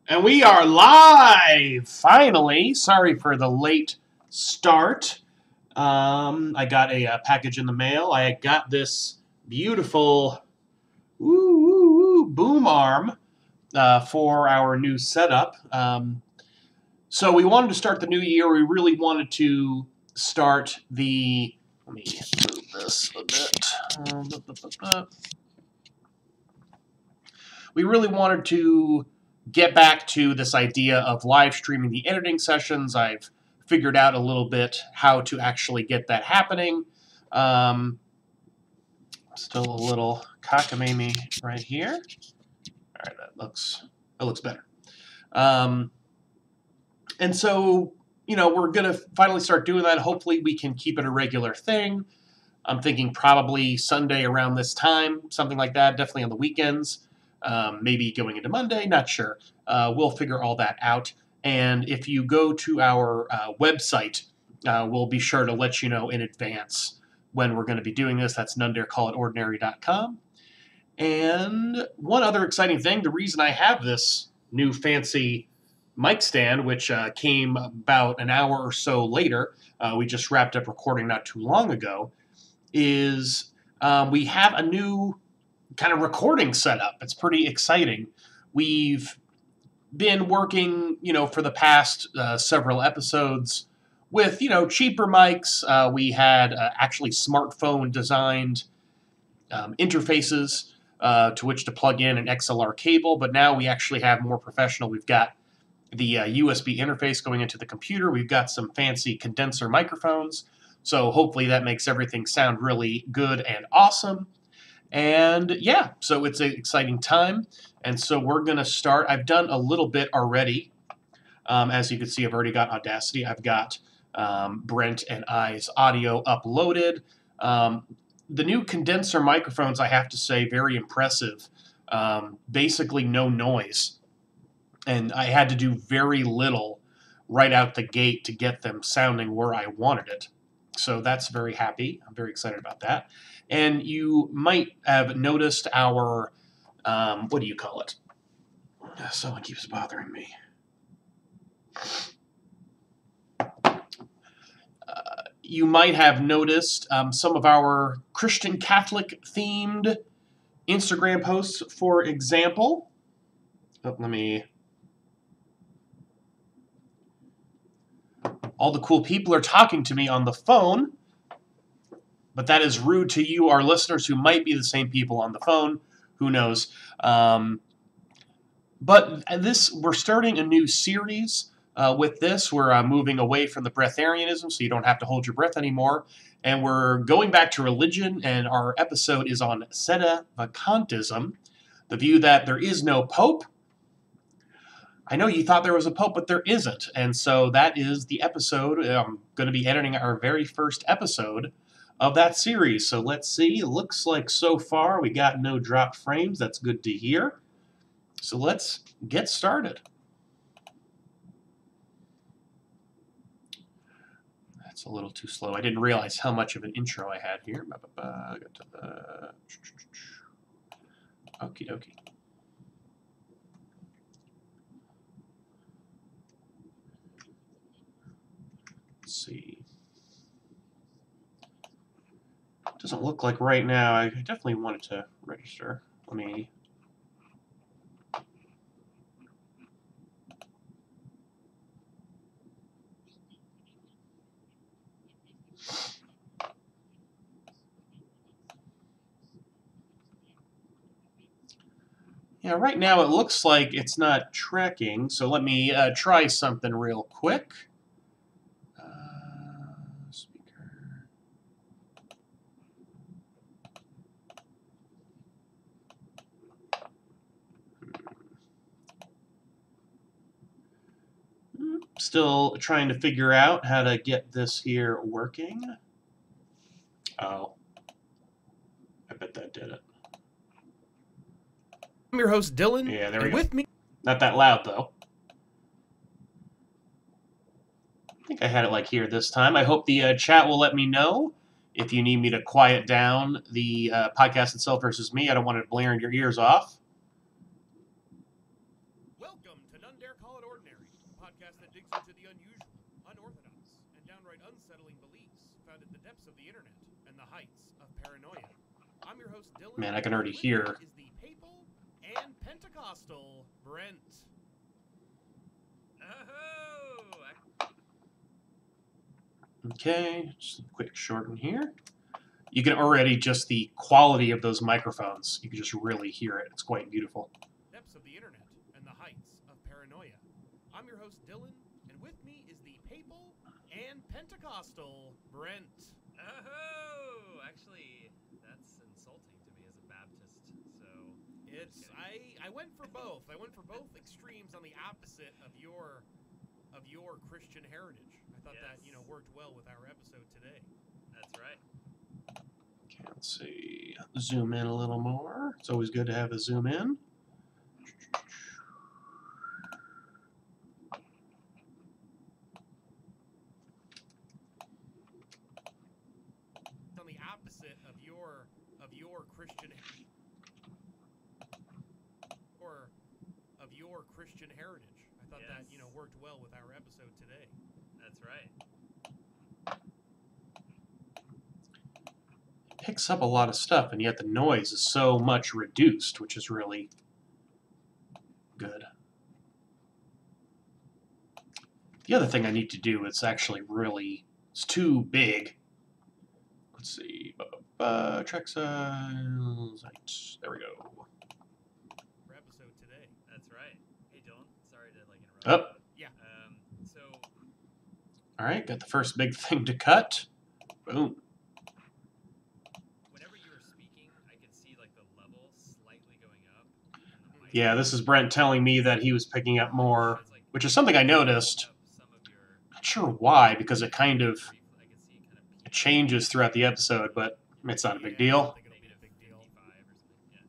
And we are live, finally. Sorry for the late start. I got a package in the mail. I got this beautiful boom arm for our new setup. So we wanted to start the new year. We really wanted to start the... Let me move this a bit. We really wanted to get back to this idea of live streaming the editing sessions. I've figured out a little bit how to actually get that happening. Still a little cockamamie right here. All right, that looks better. And so, we're going to finally start doing that. Hopefully we can keep it a regular thing. I'm thinking probably Sunday around this time, something like that, definitely on the weekends. Maybe going into Monday, not sure. We'll figure all that out. And if you go to our website, we'll be sure to let you know in advance when we're going to be doing this. That's nonedarecallitordinary.com. And one other exciting thing, the reason I have this new fancy mic stand, which came about an hour or so later, we just wrapped up recording not too long ago, is we have a new kind of recording setup. It's pretty exciting. We've been working, for the past several episodes with, cheaper mics. We had actually smartphone designed interfaces to which to plug in an XLR cable, but now we actually have more professional. We've got the USB interface going into the computer. We've got some fancy condenser microphones. So hopefully that makes everything sound really good and awesome. And yeah, so it's an exciting time. And so we're going to start. I've done a little bit already. As you can see, I've already got Audacity. I've got Brent and I's audio uploaded. The new condenser microphones, I have to say, very impressive. Basically no noise. And I had to do very little right out the gate to get them sounding where I wanted it. So that's very happy. I'm very excited about that. And you might have noticed our, what do you call it? Someone keeps bothering me. You might have noticed some of our Christian Catholic themed Instagram posts, for example. All the cool people are talking to me on the phone. But that is rude to you, our listeners, who might be the same people on the phone. Who knows? But we're starting a new series with this. We're moving away from the breatharianism, so you don't have to hold your breath anymore. And we're going back to religion, and our episode is on sedevacantism, the view that there is no pope. I know you thought there was a pope, but there isn't. And so that is the episode. I'm going to be editing our very first episode of that series. So let's see. It looks like so far we got no drop frames. That's good to hear. So let's get started. That's a little too slow. I didn't realize how much of an intro I had here. Okie dokie. Let's see. Doesn't look like right now. I definitely wanted to register. Let me... Yeah, right now it looks like it's not tracking, so let me try something real quick. Speaker. Still trying to figure out how to get this here working. Oh. I bet that did it. I'm your host, Dylan. Yeah, there we go. With me. Not that loud, though. I think I had it like here this time. I hope the chat will let me know if you need me to quiet down the podcast itself versus me. I don't want it blaring your ears off. Welcome to depths of the internet and the heights of paranoia. I'm your host, Dylan. Man, I can already With hear. me is the papal and Pentecostal Brent. Oh, Okay, just a quick shorten here. You can already just the quality of those microphones. You can just really hear it. It's quite beautiful. Depths of the internet and the heights of paranoia. I'm your host, Dylan, and with me is the papal and Pentecostal Brent. oh, actually, that's insulting to me as a Baptist. So I went for both. I went for both extremes on the opposite of your Christian heritage. I thought that, worked well with our episode today. that's right. Okay, let's see. Zoom in a little more. It's always good to have a zoom in. On the opposite of your Christian Christian heritage. I thought that, Yes. worked well with our episode today. That's right. Picks up a lot of stuff, and yet the noise is so much reduced, which is really good. The other thing I need to do is actually really, it's too big. Let's see, track size, right, there we go. Our episode today. That's right. Hey, Dylan. Sorry to interrupt. Oh. Yeah. So All right, got the first big thing to cut. Boom. whenever you were speaking, I could see like the level slightly going up. And the mic Yeah, this is Brent telling me that he was picking up more, was, like, which is something I noticed. up some of your Not sure why, because it kind of brief, I could see kind of it changes throughout the episode, but it's not a big I deal. don't think it'll be a big deal. 55 or something. Yeah.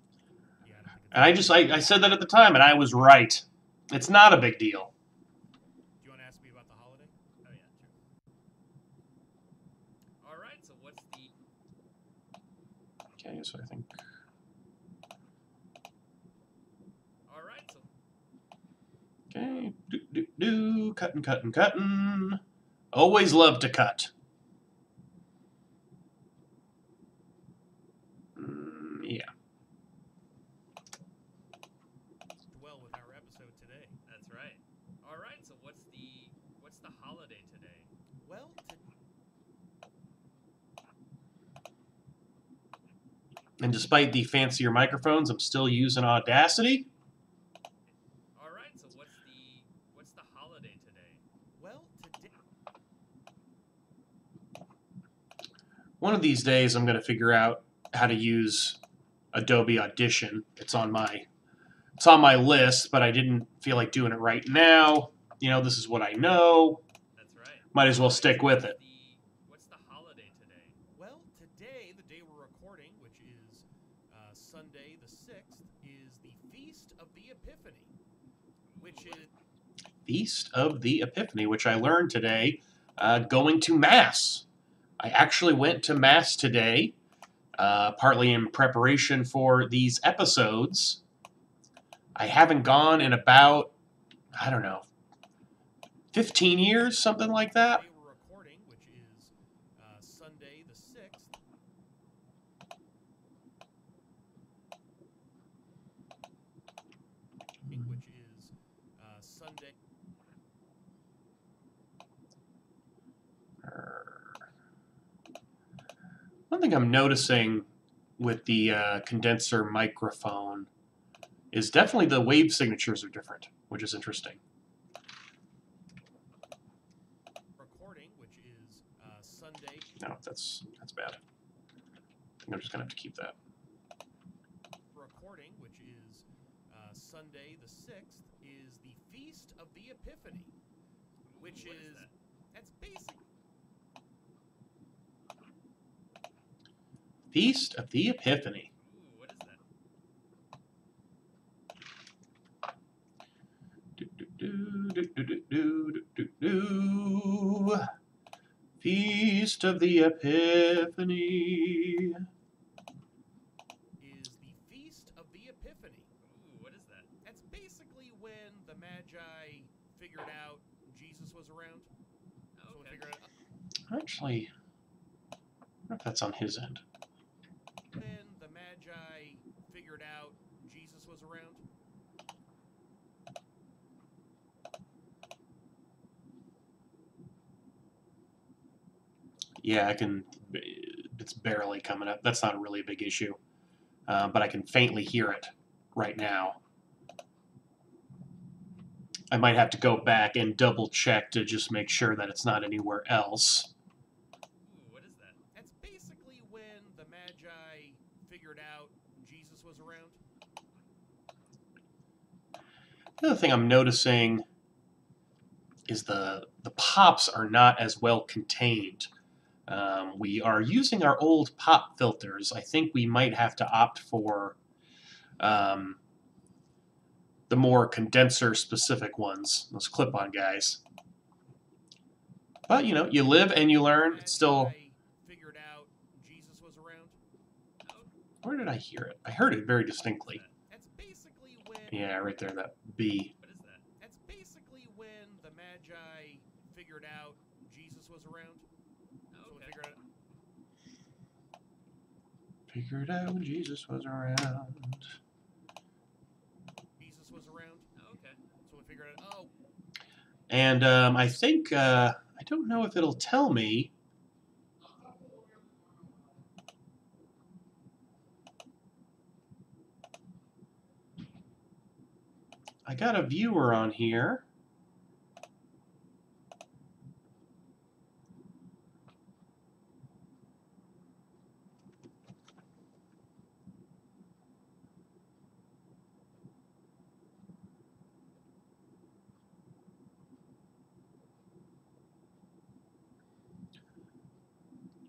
Yeah, I don't think it's And I said that at the time, and I was right. It's not a big deal. Do you want to ask me about the holiday? Oh yeah, true. All right. So what's the Okay, so I think. All right. So Okay, cutting. Always love to cut. Yeah. Well, with our episode today. that's right. All right. So what's the holiday today? Well, And despite the fancier microphones, I'm still using Audacity. All right. So what's the holiday today? today. One of these days, I'm going to figure out how to use Adobe Audition. It's on my list, but I didn't feel like doing it right now. This is what I know. That's right. Might as well All right, stick so with it. What's the holiday today? Well, today, the day we're recording, which is Sunday the 6th, is the Feast of the Epiphany, which is Feast of the Epiphany, which I learned today going to Mass. I actually went to Mass today, partly in preparation for these episodes. I haven't gone in about, 15 years, something like the that. day we're recording, which is Sunday the 6th. Which is Sunday. One thing I'm noticing with the condenser microphone is definitely the wave signatures are different, which is interesting. Recording, which is Sunday. No, that's bad. I think I'm just going to have to keep that. Recording, which is Sunday the 6th, is the Feast of the Epiphany, which What is that? that's basic. Feast of the Epiphany. Ooh, what is that? Feast of the Epiphany. Is the Feast of the Epiphany. Ooh, what is that? That's basically when the Magi figured out Jesus was around. So we Okay. figured out. Actually, wonder if that's on his end. Then the Magi figured out Jesus was around. Yeah, I can. It's barely coming up. That's not really a big issue, but I can faintly hear it right now. I might have to go back and double check to just make sure that it's not anywhere else. Ooh, what is that? That's basically when the Magi figured out Jesus was around. The other thing I'm noticing is the pops are not as well contained. We are using our old pop filters. I think we might have to opt for the more condenser-specific ones, those clip-on guys. But, you know, you live and you learn. It's still... Figured out Jesus was around. Where did I hear it? I heard it very distinctly. That's basically when... Yeah, right there, that B. What is that? That's basically when the Magi figured out Jesus was around. So we figured out... Figured out Jesus was around. Jesus was around. Okay. So we figured out, oh, And I think, I don't know if it'll tell me. I got a viewer on here.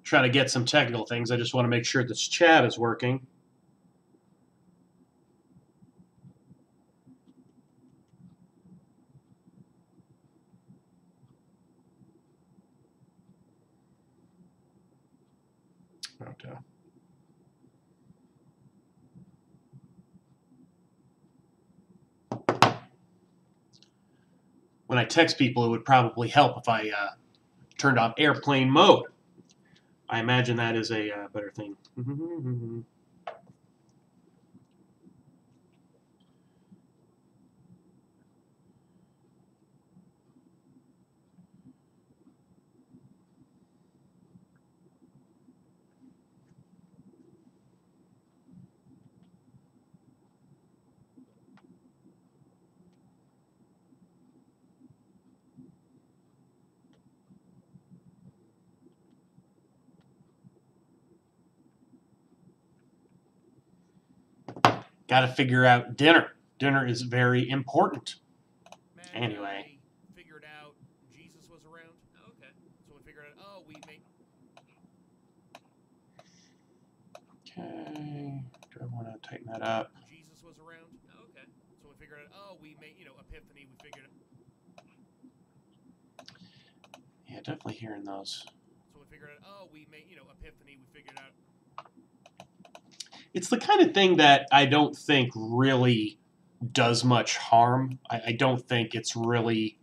Trying to get some technical things. I just want to make sure this chat is working. Okay. When I text people, it would probably help if I turned off airplane mode. I imagine that is a better thing. Got to figure out dinner. Dinner is very important. Magi Anyway. figured out Jesus was around. Okay. So we figured out, oh, we made... Okay. Do I want to tighten that up? Jesus was around. Okay. So we figured out, oh, we made, Epiphany, we figured out... Yeah, definitely hearing those. So we figured out, oh, we made, Epiphany, we figured out... It's the kind of thing that I don't think really does much harm. I don't think it's really...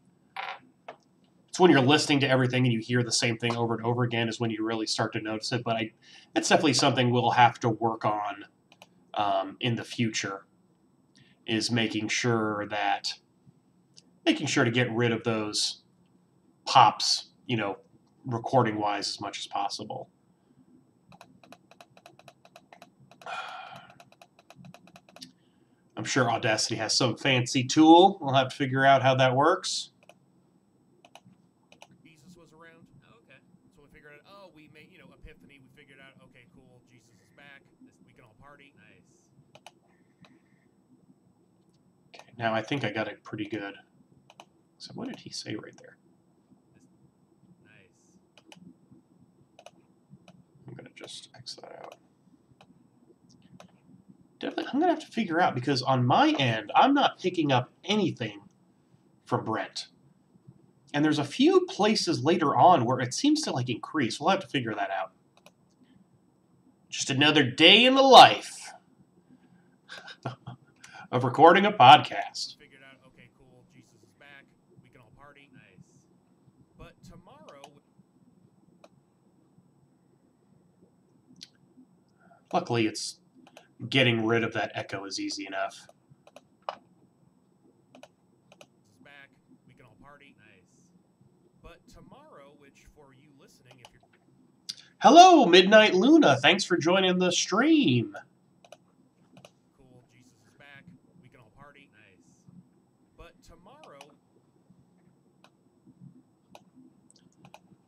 It's when you're listening to everything and you hear the same thing over and over again is when you really start to notice it. But it's definitely something we'll have to work on in the future, is making sure to get rid of those pops, recording-wise as much as possible. I'm sure Audacity has some fancy tool. We'll have to figure out how that works. Jesus was around. Okay. So we figured out, oh, we made, Epiphany, we figured out, okay, cool, Jesus is back, we can all party. Nice. Okay, now I think I got it pretty good. So what did he say right there? Nice. I'm going to just X that out. Definitely, I'm going to have to figure out, because on my end, I'm not picking up anything from Brent. And there's a few places later on where it seems to increase. We'll have to figure that out. Just another day in the life of recording a podcast. Figured out, okay, cool, Jesus is back, we can all party. Nice. But tomorrow... Luckily, it's getting rid of that echo is easy enough. Is back. We can all party. Nice. But tomorrow, which for you listening, if you're Hello, Midnight Luna. Thanks for joining the stream. cool, Jesus is back. We can all party. Nice. But tomorrow,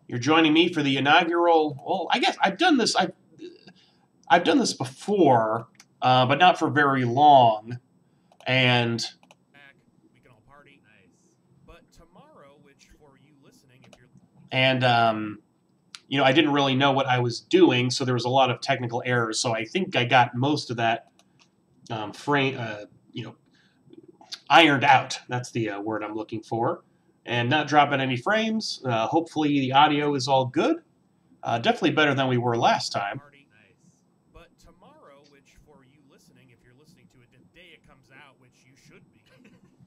You're joining me for the inaugural. Well, I guess I've done this. I've done this before, but not for very long. And back. We can all party. Nice. But tomorrow, which for you listening, if you're you know, I didn't really know what I was doing, so there was a lot of technical errors. So I think I got most of that you know, ironed out. That's the word I'm looking for. And not dropping any frames. Hopefully the audio is all good. Definitely better than we were last time. party. Nice. But tomorrow, which for you listening, if you're listening to it the day it comes out, which you should be,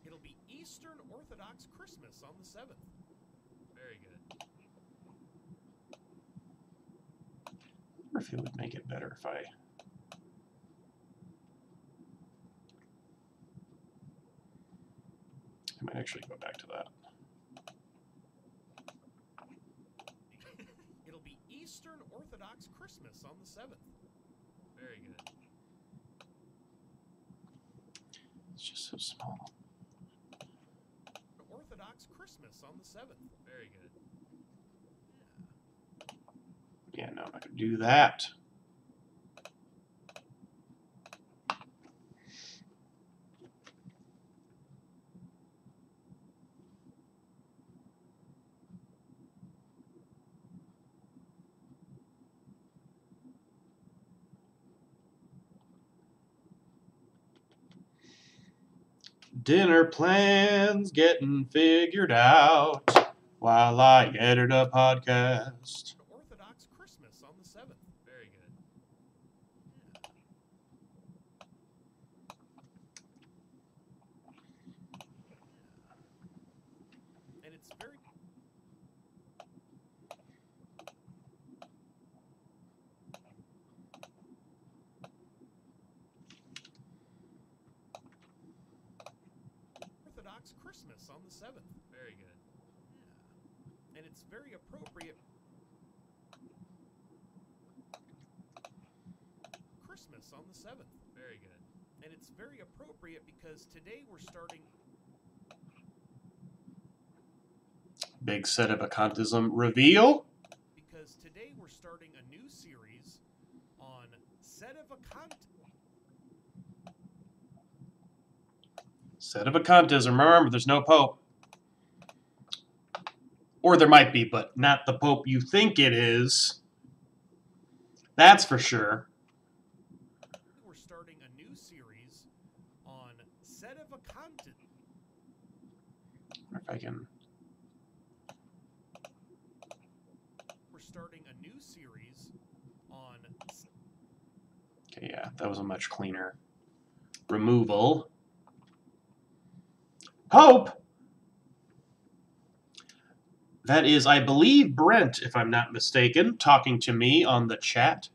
it'll be Eastern Orthodox Christmas on the 7th. Very good. I wonder if it would make it better if I... I might actually go back to that. It'll be Eastern Orthodox Christmas on the 7th. Very good. It's just so small. Orthodox Christmas on the 7th. Very good. Yeah, no, I'm not going to do that. Dinner plans getting figured out while I edit a podcast. Orthodox Christmas on the 7th. Very good. And it's very Orthodox Christmas on the 7th. Very good. And it's very appropriate Christmas on the 7th. Very good. And it's very appropriate because today we're starting Big Sedevacantism reveal. because today we're starting a new series on Sedevacant. Sedevacantism. Remember, there's no pope. Or there might be, but not the pope you think it is. That's for sure. We're starting a new series on Sedevacant. If I can. We're starting a new series on Okay, yeah, that was a much cleaner removal. Pope! That is, I believe, Brent, if I'm not mistaken, talking to me on the chat.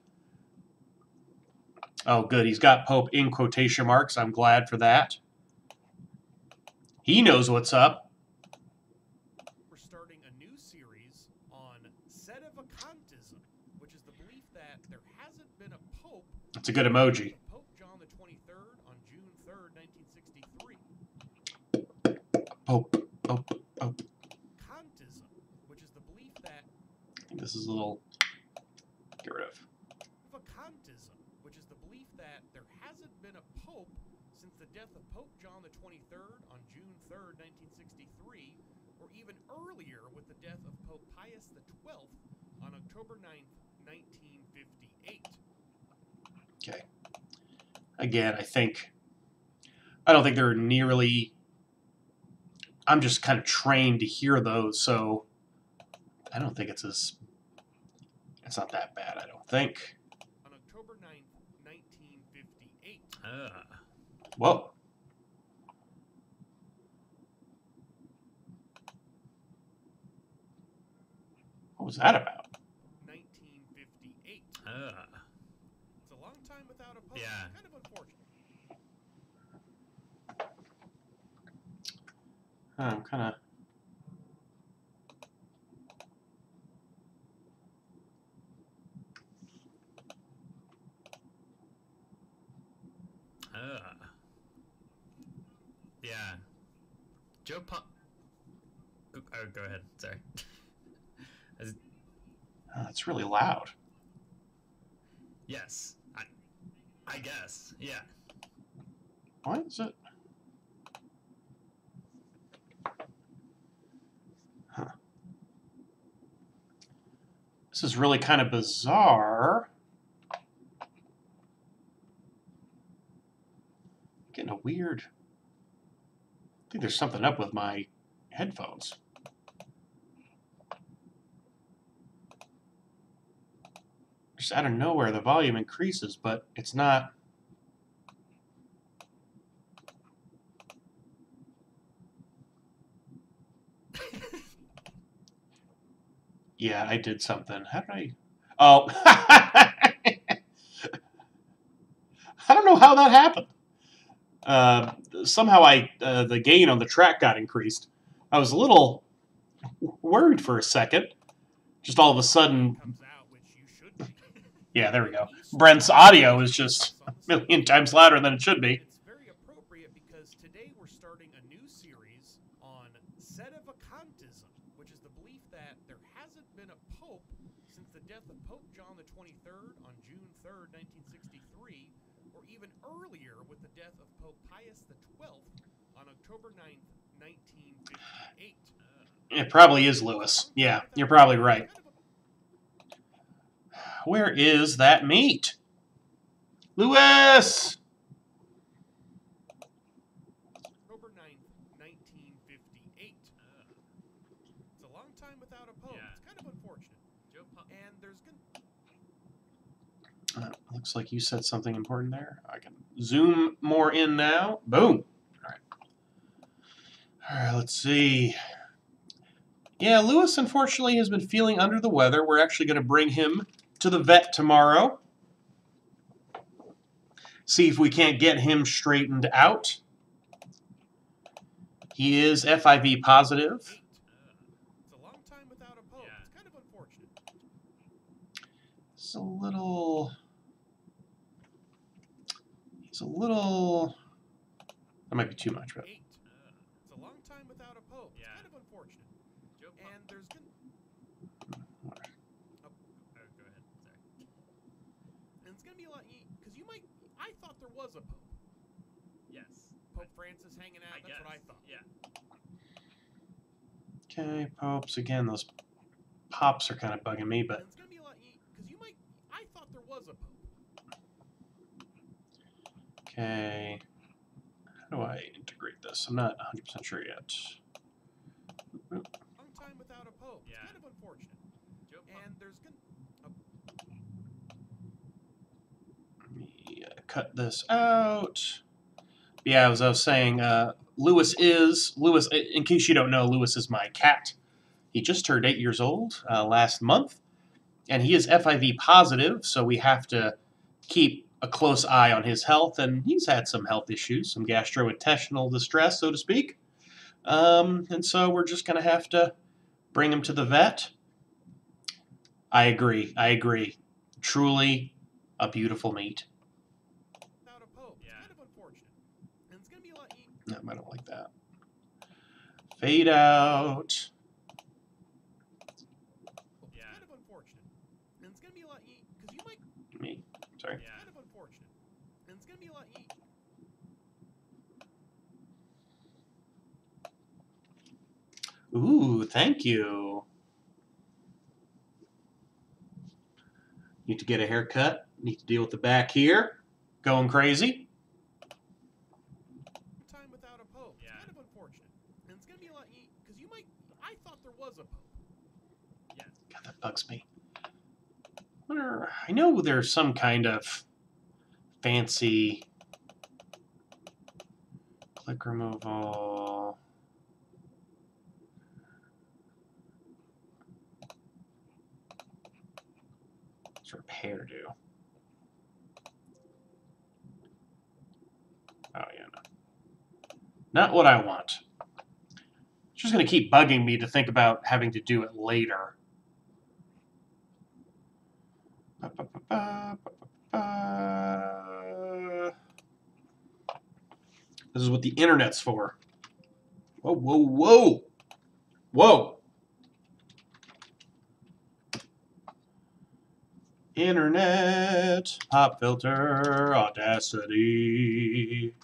Oh, good. He's got Pope in quotation marks. I'm glad for that. He knows what's up. We're starting a new series on Sedevacantism, which is the belief that there hasn't been a pope. It's a good emoji. Pope John the 23rd on June 3rd, 1963. Pope. Kantism, which is the belief that I think this is a little... Get rid of. Vacantism, which is the belief that there hasn't been a pope since the death of Pope John the 23rd on June 3rd, 1963, or even earlier with the death of Pope Pius XII on October 9th, 1958. Okay. Again, I don't think they're nearly... I'm just kind of trained to hear those, so I don't think it's not that bad, I don't think. On October 9th, 1958. Whoa. What was that about? 1958. It's a long time Pope. Yeah. It's kind of unfortunate. I'm kind of... Yeah. Joe Pump. Oh, go ahead. Sorry. As- it's really loud. yes. I guess. Yeah. Why is it? Huh. This is really kind of bizarre. Getting a weird... I think there's something up with my headphones. Just out of nowhere, the volume increases, but it's not... Yeah, I did something. How did I... Oh. I don't know how that happened. Somehow the gain on the track got increased. I was a little worried for a second. Just all of a sudden... Comes out, which you should be. Yeah, there we go. Brent's audio is just a million times louder than it should be. It's very appropriate because today we're starting a new series on Sedevacantism, which is the belief that there hasn't been a pope since the death of Pope John the 23rd on June 3rd, 1963, or even earlier with the death of Pope Pius XII on October 9th, 1958. It probably is Lewis. Yeah, you're probably right. Where is that meat? Lewis! October 9th, 1958. It's a long time without a pope. Yeah. It's kind of unfortunate. Joe Pump. And there's gonna... Looks like you said something important there. I can zoom more in now. Boom. All right, let's see. Yeah, Lewis, unfortunately, has been feeling under the weather. We're actually going to bring him to the vet tomorrow. See if we can't get him straightened out. He is FIV positive. It's a long time without a pope. Yeah. It's kind of unfortunate. He's a little... That might be too much, but... 8. It's a long time without a pope. Yeah. It's kind of unfortunate. Joe Pump. And there's gonna... Oh, go ahead. Sorry. And it's gonna be a lot... Because you might... I thought there was a pope. Yes. Pope Francis hanging out. I That's guess. what I thought. Yeah. Okay, popes. Again, those pops are kind of bugging me, And but... it's gonna be a lot... Because you might... I thought there was a pope. Okay. How do I integrate this? I'm not 100% sure yet. Long time without a pope. Yeah. It's kind of unfortunate. Joe Pump. And there's gonna... Let me cut this out. Yeah, as I was saying, Lewis, in case you don't know, Lewis is my cat. He just turned 8 years old last month, and he is FIV positive, so we have to keep a close eye on his health, and he's had some health issues, some gastrointestinal distress, so to speak. And so we're just going to have to bring him to the vet. I agree. Truly a beautiful meat. Without a pope. Yeah. It's kind of unfortunate. And it's gonna be a lot... No, I don't like that. Fade out. Yeah. Kind of unfortunate. And it's gonna be a lot... Because you might... Me. Sorry. Yeah. Kind of unfortunate. And it's gonna be a lot... Ooh, thank you. Need to get a haircut. Need to deal with the back here. Going crazy. time without a pope. Yeah. It's kind of unfortunate. And it's gonna be a lot... Because you might... I thought there was a pope. Yes. God, that bugs me. I know there's some kind of fancy click removal. What's repair do? Not what I want. It's just going to keep bugging me to think about having to do it later. This is what the internet's for. Whoa, whoa, whoa. Whoa. Internet, pop filter, Audacity.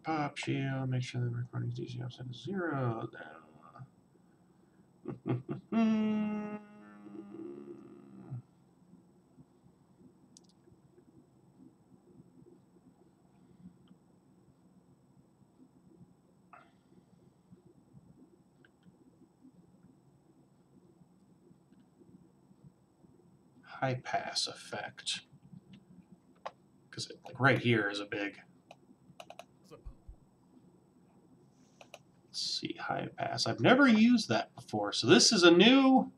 Pop, shield, make sure the recording's easy offset to 0. High pass effect. Because like right here is a big. Let's see, high pass. I've never used that before, so this is a new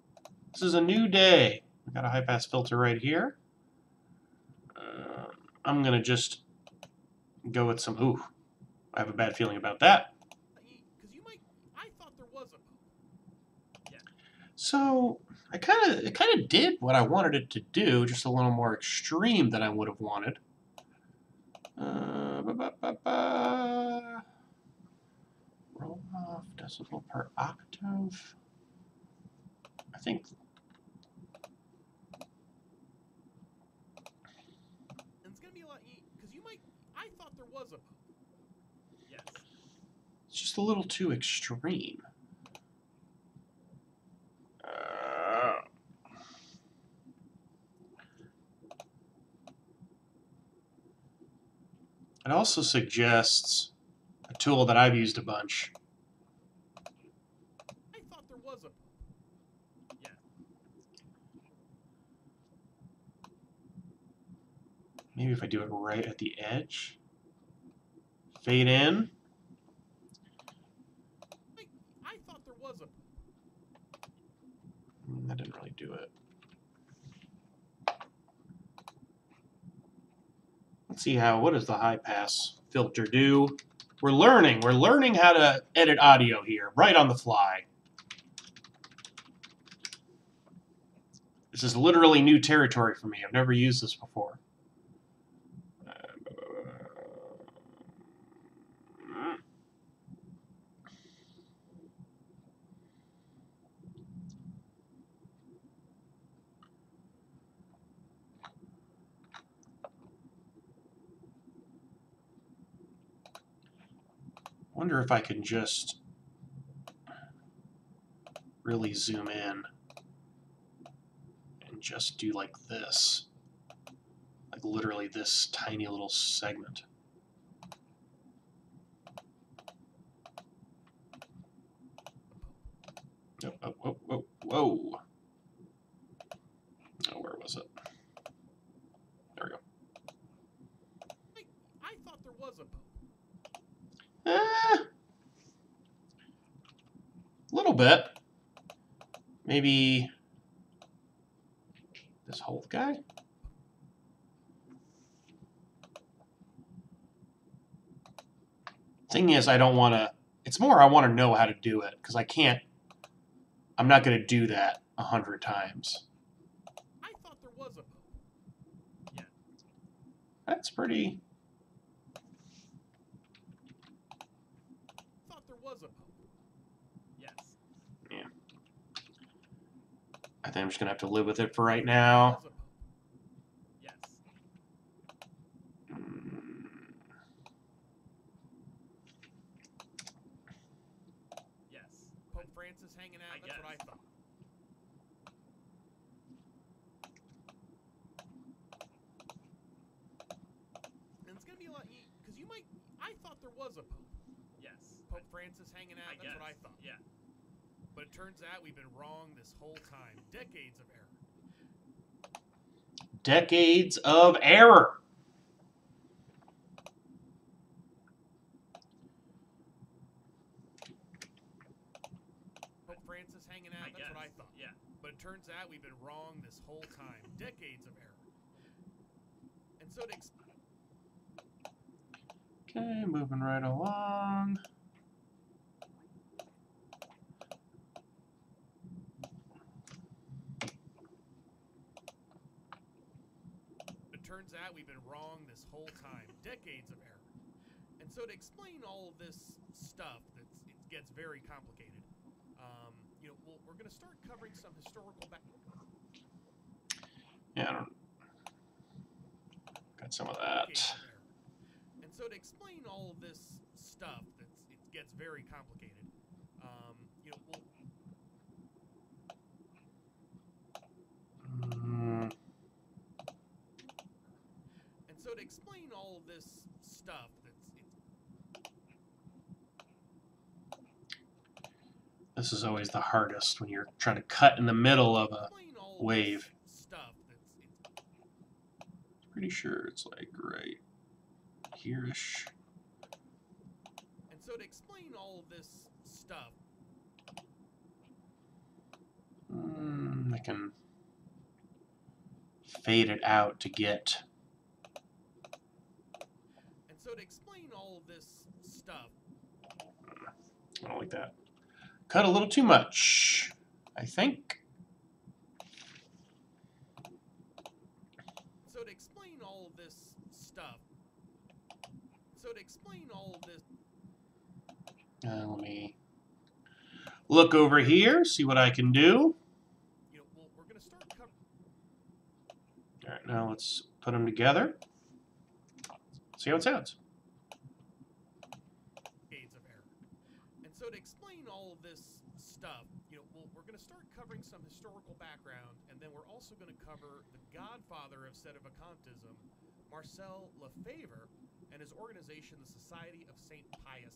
day. We got a high pass filter right here. I'm gonna just go with some. Ooh, I have a bad feeling about that. I thought there was a. Yeah. So it kind of did what I wanted it to do, just a little more extreme than I would have wanted. Roll off decibel per octave. I think. And it's gonna be a lot because you might. I thought there was a. Yes. It's just a little too extreme. It also suggests a tool that I've used a bunch. I thought there was a. Yeah. Maybe if I do it right at the edge. Fade in. I thought there was a. That didn't really do it. Let's see what does the high pass filter do? We're learning how to edit audio here, right on the fly. This is literally new territory for me. I've never used this before. Wonder if I can just really zoom in and just do like this. Like literally this tiny little segment. Oh, oh, whoa, whoa, whoa. Oh, where was it? There we go. I thought there was a. A little bit. Maybe this whole guy? Thing is, I don't want to. It's more I want to know how to do it because I can't. I'm not going to do that 100 times. I thought there was a. Yeah. That's pretty. Thought there was a. Yes. Yeah. I think I'm just going to have to live with it for right now. Yes. Yes. Pope Francis hanging out. That's what I thought. And it's gonna be a lot because you might. I thought there was a Pope. Yes. Pope Francis hanging out. That's what I thought. Yeah. But it turns out we've been wrong this whole time. Decades of error. Decades of error. Pope Francis hanging out. That's what I thought. Yeah. But it turns out we've been wrong this whole time. Decades of error. And so to Okay, moving right along. It turns out we've been wrong this whole time. Decades of error. And so to explain all of this stuff, it gets very complicated. We're going to start covering some historical back. Yeah, I don't. Got some of that. Decades of error. And so to explain all of this stuff, it gets very complicated. Mm, And so to explain all of this stuff, this is always the hardest when you're trying to cut in the middle of a explain all of wave. this stuff. Pretty sure it's like right here-ish. And so to explain all of this stuff, I can fade it out to get. and so to explain all of this stuff, I don't like that. Cut a little too much, I think. so to explain all of this stuff, so to explain all of this, Let me look over here, see what I can do. we're going to start covering. All right, now let's put them together. See how it sounds. Decades of error. And so to explain all of this stuff, we're going to start covering some historical background, and then we're also going to cover the godfather of Sedevacantism, Marcel Lefebvre, and his organization, the Society of St. Pius.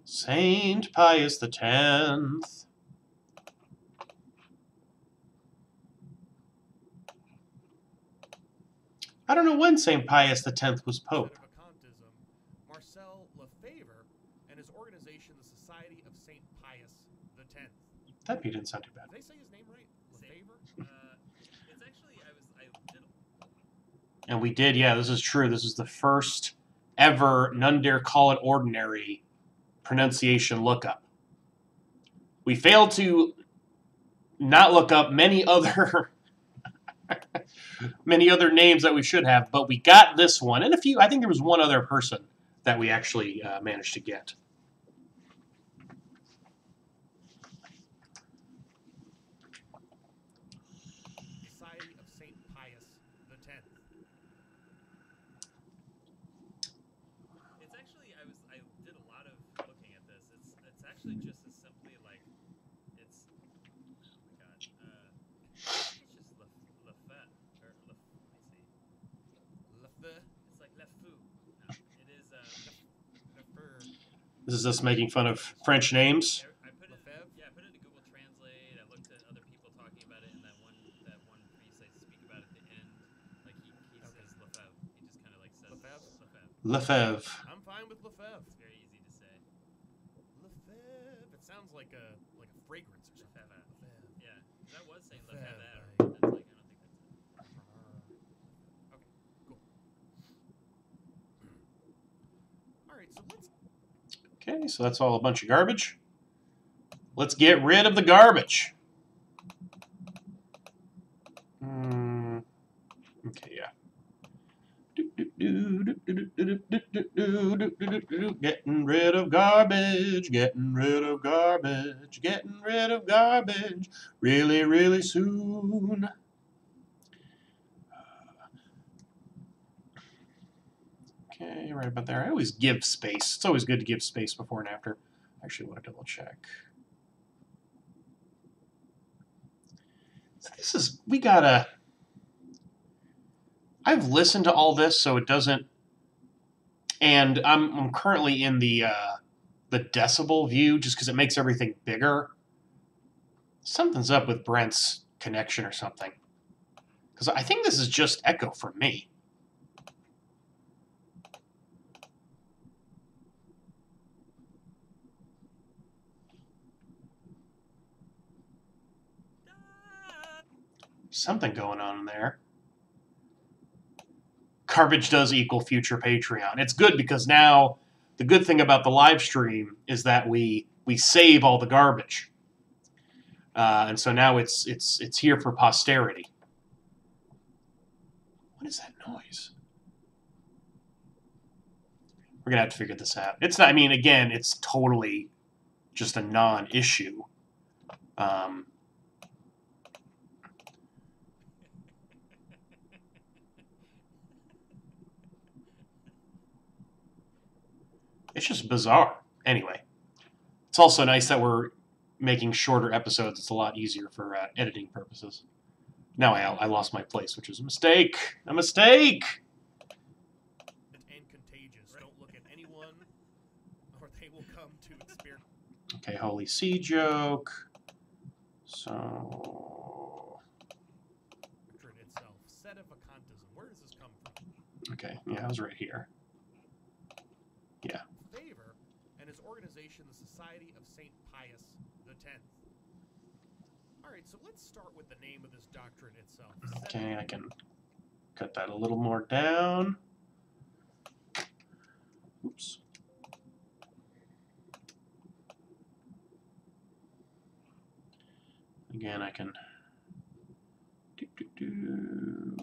Saint Pius the 10th. I don't know when Saint Pius the 10th was pope. Sedevacantism, Marcel Lefebvre, and his organization, the Society of St. Pius the 10th. That didn't sound too bad. Did they say his name right? Lefebvre? It's actually I did. And we did, yeah, this is true. This is the first ever None Dare Call It Ordinary pronunciation lookup. We failed to not look up many other many other names that we should have, but we got this one and a few. I think there was one other person that we actually managed to get. Society of St. Pius the 10th. It's actually I did a lot of looking at this. It's actually just as simply like it's oh my god. It's just Lefebvre or let me see. Lefebvre. It's like Lefou. No, it is Lefebvre. This is us making fun of French names. I put it Lefebvre? yeah, I put it into Google Translate. I looked at other people talking about it, and that one priest I speak about at the end, like he says Lefebvre. He just kind of like says Lefebvre? Lefebvre. I'm fine with Lefebvre. It's very easy to say. Lefebvre. It sounds like a fragrance or something. Lefebvre. Lefebvre. Yeah, 'cause I was saying Lefebvre. Lefebvre. That's like I don't think that's it. Okay, cool. All right, so let's. Okay, so that's all a bunch of garbage. Let's get rid of the garbage. Okay, yeah. Getting rid of garbage, getting rid of garbage, getting rid of garbage really, really soon. Okay, right about there. I always give space. It's always good to give space before and after. I actually want to double check. So this is, we gotta, I've listened to all this so it doesn't, and I'm currently in the decibel view just because it makes everything bigger. Something's up with Brent's connection or something. Because I think this is just echo for me. Something going on in there. garbage does equal future Patreon. It's good because now the good thing about the live stream is that we save all the garbage, and so now it's here for posterity. What is that noise? We're gonna have to figure this out. It's not. I mean, again, it's totally just a non-issue. It's just bizarre. Anyway, it's also nice that we're making shorter episodes. It's a lot easier for editing purposes. Now I lost my place, which is a mistake. A mistake! And contagious. Don't look at anyone, or they will come to experience. Okay, Holy See joke. So... itself. Sedevacantism. Where does this come from? Okay, yeah, I was right here. Yeah. Favor and his organization, the Society of St. Pius X. All right, so let's start with the name of this doctrine itself. Okay, I can cut that a little more down. Oops. Again, I can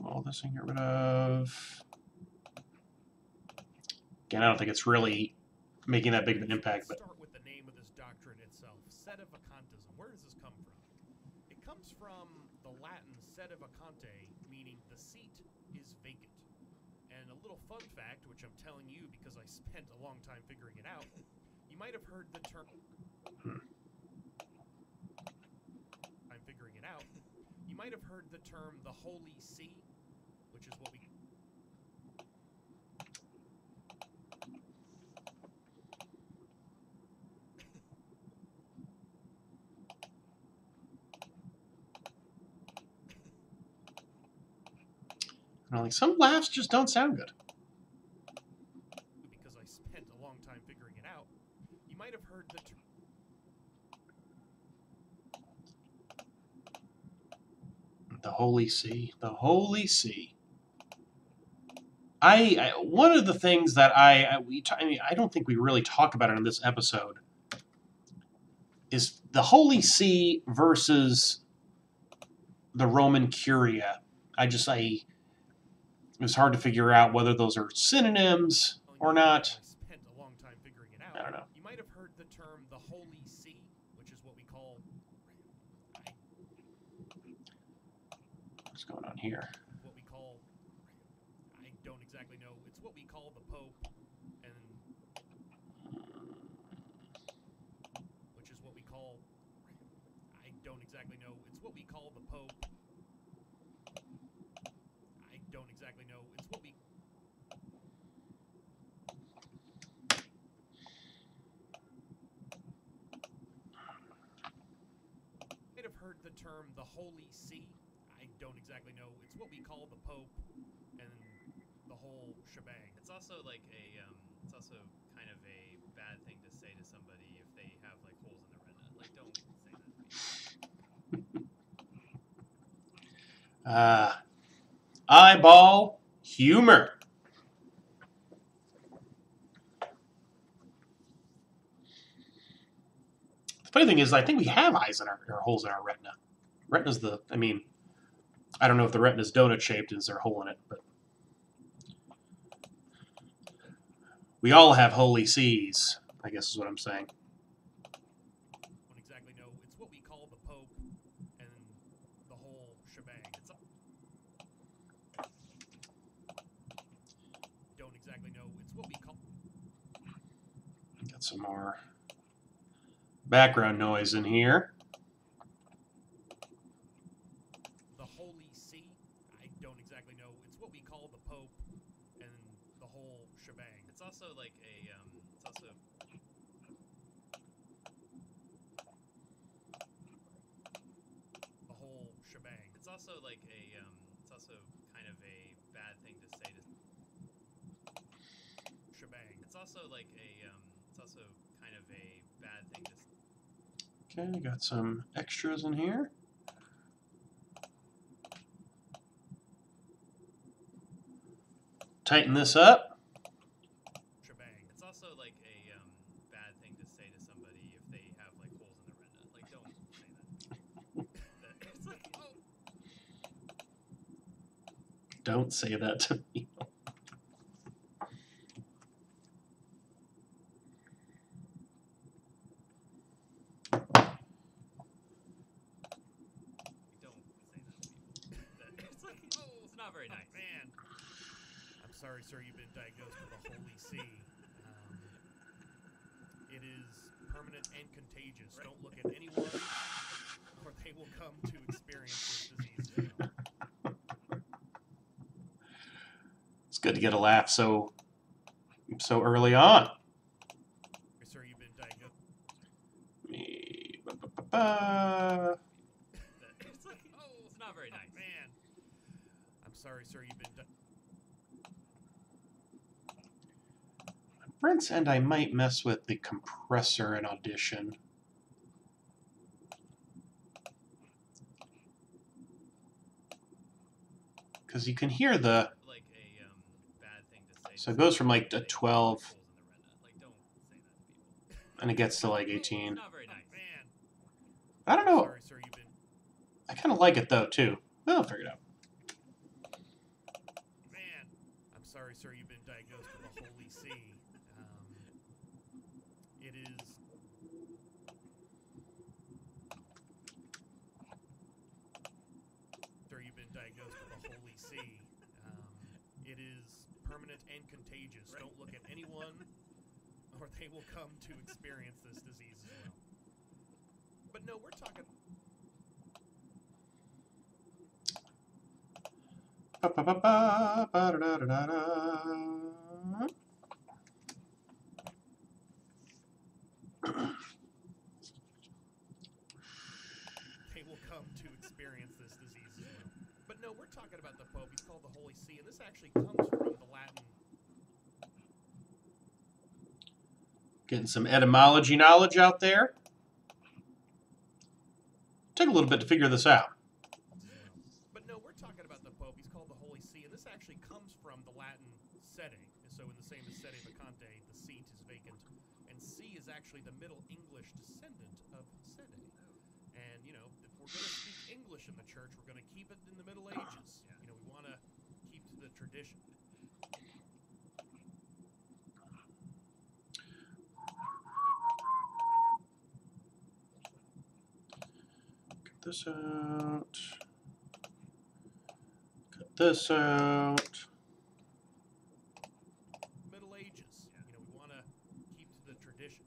all this and get rid of. Again, I don't think it's really making that big of an impact, but Let's start with the name of this doctrine itself. Sedevacantism. Where does this come from? It comes from the Latin sedevacante, meaning the seat is vacant. And a little fun fact, which I'm telling you because I spent a long time figuring it out, you might have heard the term... I'm figuring it out. You might have heard the term the Holy See, which is what we... like some laughs just don't sound good. Because I spent a long time figuring it out, you might have heard the term... The Holy See. The Holy See. I one of the things that I don't think we really talk about it in this episode is the Holy See versus the Roman Curia. It was hard to figure out whether those are synonyms or not. I spent a long time figuring it out. I don't know. You might have heard the term the Holy See, which is what we call... What's going on here? What we call... I don't exactly know. It's what we call the Pope, and... Which is what we call... I don't exactly know. It's what we call the Pope. I don't exactly know. It's what we... might have heard the term the Holy See. I don't exactly know. It's what we call the Pope and the whole shebang. It's also like a, it's also kind of a bad thing to say to somebody if they have like holes in their retina. Like, don't say that. Eyeball humor. The funny thing is, I think we have eyes in our holes in our retina. Retina's I don't know if the retina's donut shaped and is there a hole in it, but we all have holy seas, I guess is what I'm saying. Don't exactly know. It's what we call the Pope and the whole shebang. Don't exactly know. It's what we call... Got some more background noise in here. The Holy See. I don't exactly know. It's what we call the Pope and the whole shebang. It's also like a, it's also... The whole shebang. It's also like a, it's also kind of a bad thing to say to... Shebang. It's also like a, it's also kind of a bad thing to say. Okay, got some extras in here. tighten this up. Shebang. It's also like a bad thing to say to somebody if they have like holes in their retina. Like, don't say that. It's like, oh, Don't say that to me. don't say that to people. It's like, oh, it's not very nice. Man, I'm sorry, sir. You've been diagnosed with a holy see. It is permanent and contagious. Right. Don't look at anyone, or they will come to experience this disease. It's good to get a laugh so early on. Sir, you've been diagnosed. It's like, oh, it's not very nice. Man, I'm sorry, sir. You've been. Brent's end, I might mess with the compressor in Audition. Because you can hear the... Like a bad thing to say. So to it goes from somebody like if a they have 12, holes in their retina. Like, don't say that to people. and it gets to like Oh, 18. it's not very nice. Man, I don't know. sorry, sir. You've been. I kind of like it though, too. We'll figure it out. Man, I'm sorry, sir. You've been diagnosed with a holy see. It is. Sir, you've been diagnosed with a holy see. It is permanent and contagious. Right. Don't look at anyone, or they will come to experience this disease as well. But no, we're talking. They will come to experience this disease as well. But no, we're talking about the Pope. He's called the Holy See, and this actually comes from the Latin. Getting some etymology knowledge out there. Took a little bit to figure this out. But no, we're talking about the Pope. He's called the Holy See, and this actually comes from the Latin sede. So in the same as sede vacante, the seat is vacant. And see is actually the Middle English descendant of sede. And, you know, if we're going to speak English in the church, we're going to keep it in the Middle Ages. You know, we want to keep to the tradition. Cut this out. Cut this out. Middle Ages. You know, we want to keep to the tradition.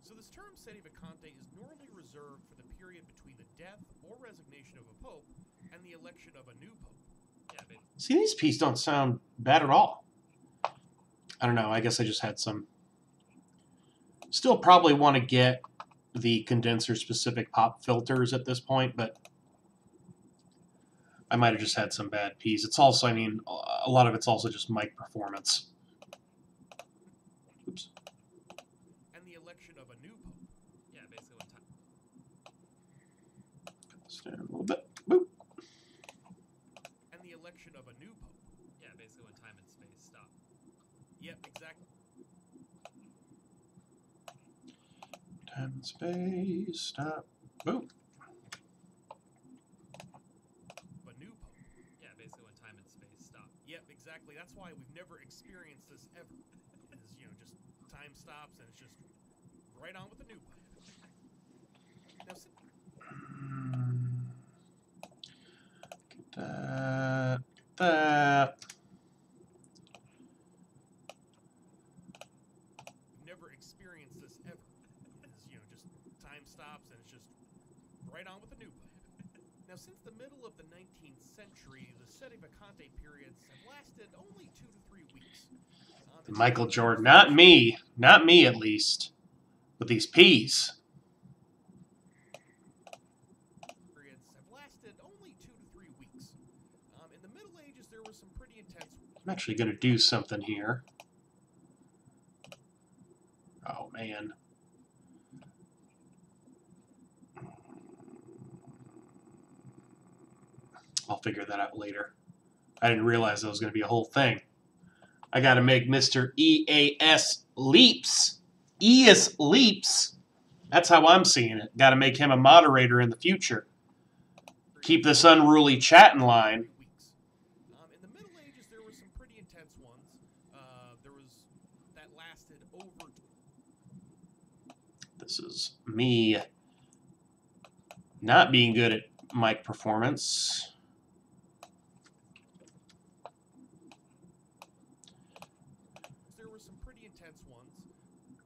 So this term sede vacante is normally reserved for the period between the death or resignation of a pope and the election of a new pope. Yeah, but See, these pieces don't sound bad at all. I don't know. I guess I just had some. Still probably want to get the condenser-specific pop filters at this point, but I might have just had some bad P's. It's also, I mean, a lot of it's also just mic performance. Oops. And the election of a new pope. yeah, basically when time. Cut this down a little bit. Boop. And the election of a new pope. Yeah, basically when time and space stop. Yep, exactly. Time and space. Stop. Boop. A new pope. Yeah, basically when time and space stop. Yep, exactly. That's why we've never experienced this ever. Is, you know, just time stops and it's just right on with the new pope. Now, Get that. Get that. we've never experienced this ever. Is, you know, just time stops and it's just right on with the new pope. Now, since the middle of the 19th century, the sede vacante periods have lasted only 2 to 3 weeks. Michael Jordan. Not me. Not me, at least. With these P's. Periods have lasted only 2 to 3 weeks. In the Middle Ages, there was some pretty intense. I'm actually going to do something here. Oh, man. I'll figure that out later. I didn't realize that was going to be a whole thing. I got to make Mr. EAS Leaps. EAS Leaps. That's how I'm seeing it. Got to make him a moderator in the future. Keep this unruly chat in line. In the Middle Ages, there were some pretty intense ones. There was that lasted over. This is me not being good at mic performance. There were some pretty intense ones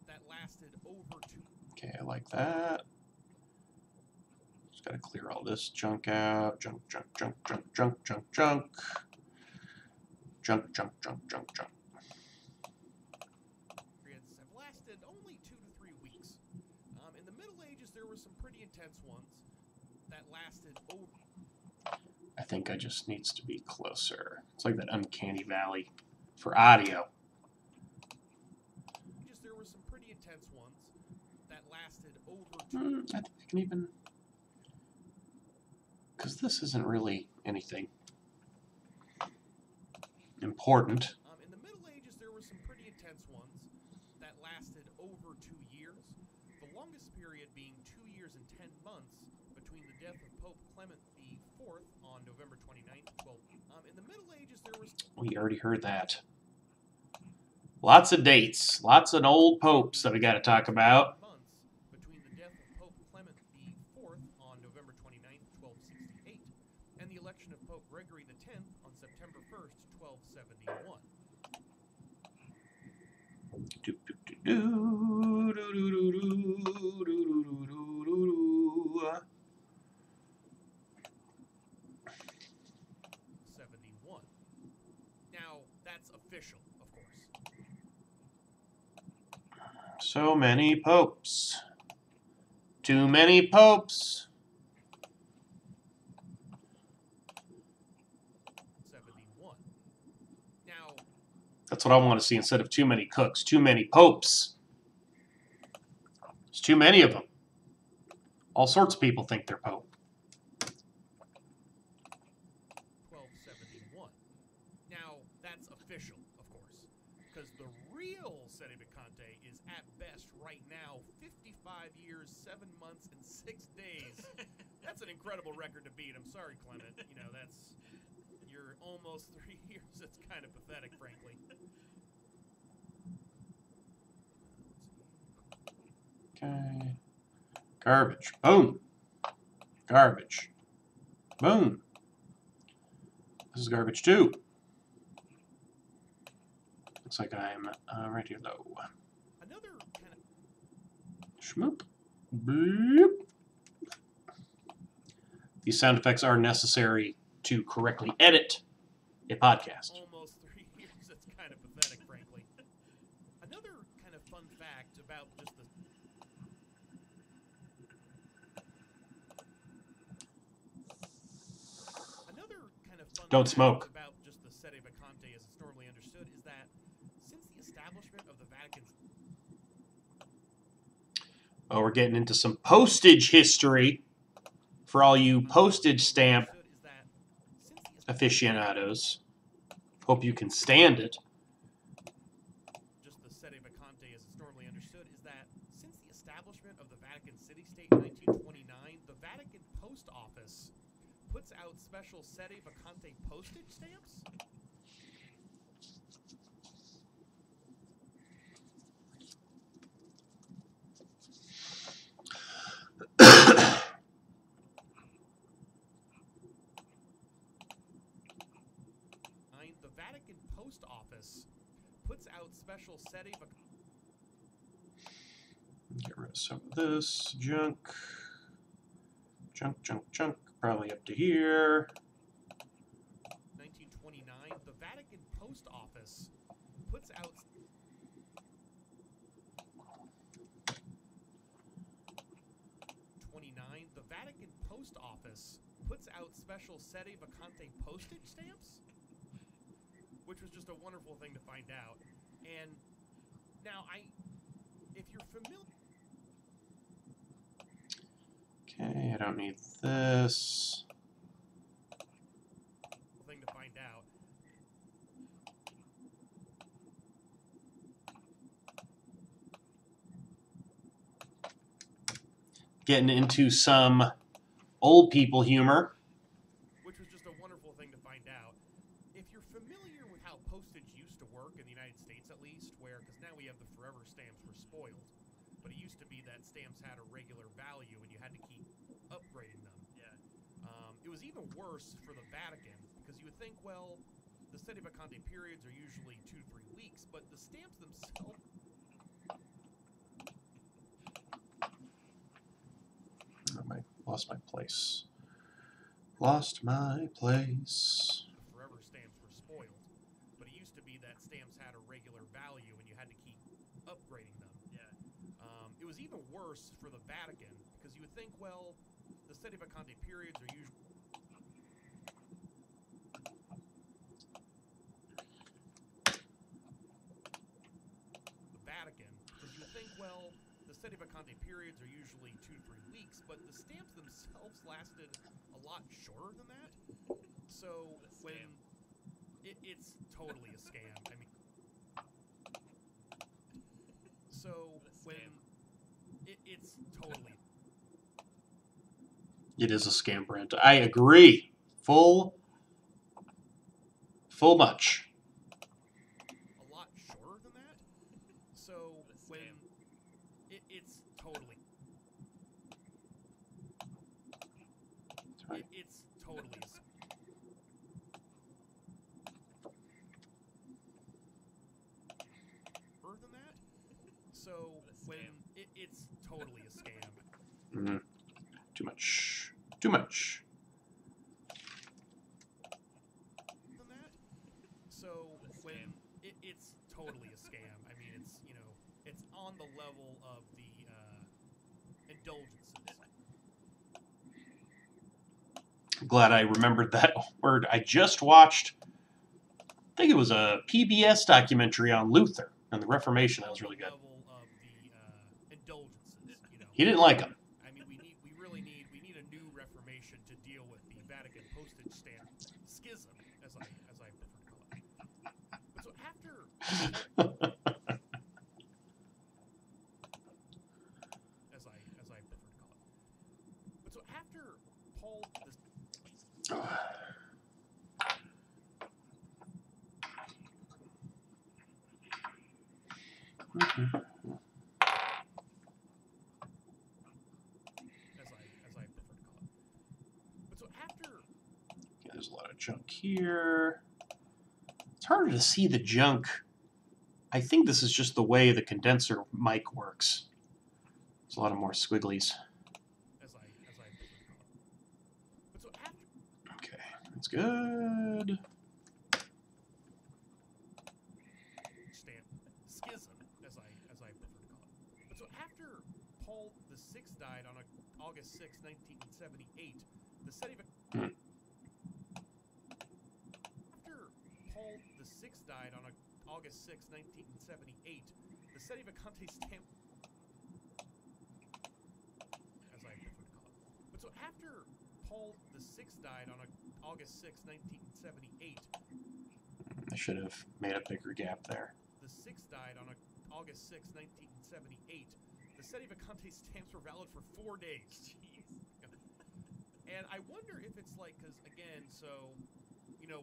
that lasted over 2. Okay, I like that. Just gotta clear all this junk out. Junk, junk, junk, junk, junk, junk, junk. Junk, junk, junk, junk, junk. Have lasted only 2 to 3 weeks. In the Middle Ages, there were some pretty intense ones that lasted over. I think I just needs to be closer. It's like that uncanny valley for audio. There were some pretty intense ones that lasted over 2. I think I can even, because this isn't really anything important. In the Middle Ages, there were some pretty intense ones that lasted over 2 years. The longest period being 2 years and 10 months between the death of Pope Clement IV on November 29th, 12. In the Middle Ages, there was. We already heard that. Lots of dates, lots of old popes that we got to talk about. Months between the death of Pope Clement IV on November 29th, 1268, and the election of Pope Gregory X on September 1st, 1271. Do, do, do, do, do, do, do, do, do, do, do. 71. Now, that's official, of course. So many popes. Too many popes. 71. Now, That's what I want to see instead of too many cooks. Too many popes. There's too many of them. All sorts of people think they're pope. 1271. Now, that's official, of course, because the real Sedevacante is at best right now 55 years, 7 months, and 6 days. That's an incredible record to beat. I'm sorry, Clement. You know, you're almost 3 years. That's kind of pathetic, frankly. Okay. Garbage. Boom. Garbage. Boom. This is garbage too. Looks like I'm right here low. Another kind of Schmoop. Bloop. These sound effects are necessary to correctly edit a podcast. almost 3 years. That's kind of pathetic, frankly. Another kind of fun fact about just the Don't smoke. About just the Sedevacante as it's normally understood is that since the establishment of the Vatican's Oh, we're getting into some postage history for all you postage stamp aficionados. Hope you can stand it. Just the Sedevacante as it's normally understood is that since the establishment of the Vatican City-State in 1929, the Vatican Post Office puts out special Sedevacante postage stamps. The Vatican Post Office puts out special Sedevacante. Get rid of some of this junk. Junk, junk, junk. Probably up to here. 1929, the Vatican Post Office puts out. The Vatican Post Office puts out special Sedevacante postage stamps, which was just a wonderful thing to find out. And now, if you're familiar. Okay, I don't need this. Thing to find out. getting into some old people humor. which was just a wonderful thing to find out. If you're familiar with how postage used to work in the United States, at least, where, because now we have the forever stamps were spoiled, but it used to be that stamps had a regular value and you had to keep upgrading them. Yeah. It was even worse for the Vatican, because you would think, well, the sedevacante periods are usually 2 to 3 weeks, but the stamps themselves. I lost my place. Lost my place. The forever stamps were spoiled, but it used to be that stamps had a regular value and you had to keep upgrading them. Yeah. It was even worse for the Vatican, because you would think, well, the sedevacante periods are usually. The Vatican, because you would think, well, the sedevacante periods are usually 2 to 3 weeks, but the stamps themselves lasted a lot shorter than that. So What a when it's totally a scam. I mean, so What a when scam. it's totally. It is a scam, Brent. I agree. Full much. A lot shorter than that. So What a when scam. it's totally. That's right. It's totally a scam. Shorter than that. So What a when scam. it's totally a scam. Mm. Too much. Too much. Than that. So What a when scam. it's totally a scam. I mean, it's it's on the level of the indulgences. I'm glad I remembered that word. I just watched, I think it was a PBS documentary on Luther and the Reformation. That was really good. On the level of the indulgences. He didn't like them. I mean, we really need a new Reformation to deal with the Vatican postage stamp schism, as I prefer to call it. But so after as I prefer to call it. But so after Paul the as I prefer to call it. But so after Okay, there's a lot of junk here. It's harder to see the junk. I think this is just the way the condenser mic works. There's a lot of more squigglies. as I prefer to call it. But so after Okay, that's good. stamp schism, as I prefer to call it. But so after Paul VI died on August 6, 1978, the Hmm. After Paul VI died on August 6, 1978, the sedevacante stamp, as I prefer to call it. But so after Paul VI died on August 6, 1978, I should have made a bigger gap there. the 6th died on August 6, 1978. The sedevacante stamps were valid for 4 days. Jeez. And I wonder if it's like, because again, so,